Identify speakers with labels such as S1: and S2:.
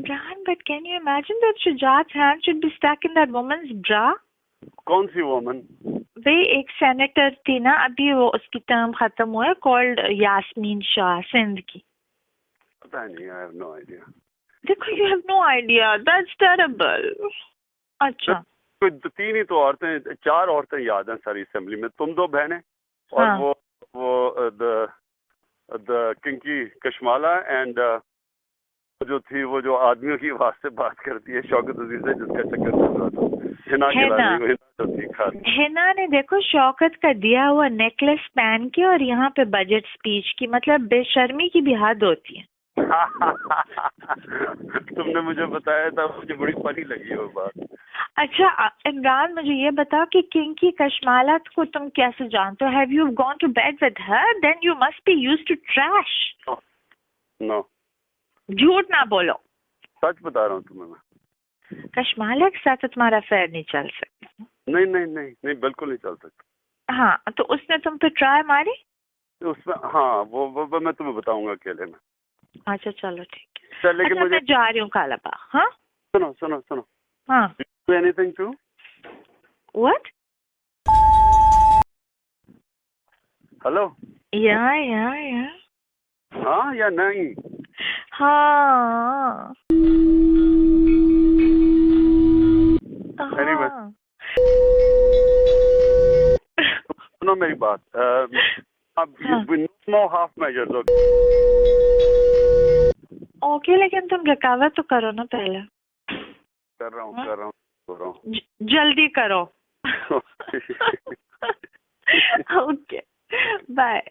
S1: Imran, but can you imagine that Shujat's hand should be stuck in that woman's bra?
S2: कौन सी woman?
S1: वे एक senator थी ना, अभी वो उसकी टर्म खत्म हुआ है, कॉल्ड यास्मीन शाह, सिंध की.
S2: पता नहीं, आई हैव नो आइडिया.
S1: देखो, you have no idea, that's terrible. अच्छा,
S2: कोई 3 ही तो औरतें, 4 औरतें याद हैं सारी असेंबली में. तुम 2 बहनें और
S1: हाँ.
S2: वो द किंकी कशमाला एंड जो थी वो जो आदमियों की आवाज से बात करती है, शौकत अजीज है, जिसका चक्कर चल रहा था.
S1: हिना ने देखो शौकत का दिया हुआ नेकलेस पहन के और यहाँ पे बजट स्पीच की, मतलब बेशर्मी की भी हद होती है.
S2: तुमने मुझे बताया था, मुझे बड़ी फनी लगी वो बात.
S1: अच्छा इमरान, मुझे ये बताओ कि किंकी कशमाला को तुम कैसे जानते हो? Have you gone to bed with her? Then you must be used to trash.
S2: No,
S1: झूठ ना बोलो.
S2: सच बता रहा हूँ तुम्हें मैं.
S1: कशमाला के साथ तो तुम्हारा अफेयर नहीं चल सकता.
S2: नहीं नहीं नहीं नहीं, बिल्कुल नहीं चल सकता.
S1: हाँ, तो उसने तुम पे ट्राई मारी
S2: उसमें? हाँ, वो मैं तुम्हें बताऊंगा अकेले में.
S1: अच्छा चलो ठीक है.
S2: चल, लेकिन
S1: अच्छा,
S2: मुझे
S1: मैं जा रही हूँ कालाबा. हाँ
S2: सुनो सुनो सुनो.
S1: हाँ.
S2: Anything to
S1: what?
S2: Hello.
S1: Yeah
S2: हाँ या नहीं?
S1: हाँ.
S2: Anyway. सुनो मेरी बात. अब नो हाफ मेजर्स.
S1: ओके, लेकिन तुम रिकवर तो करो ना पहले.
S2: कर रहा हूँ.
S1: जल्दी करो. Okay, bye.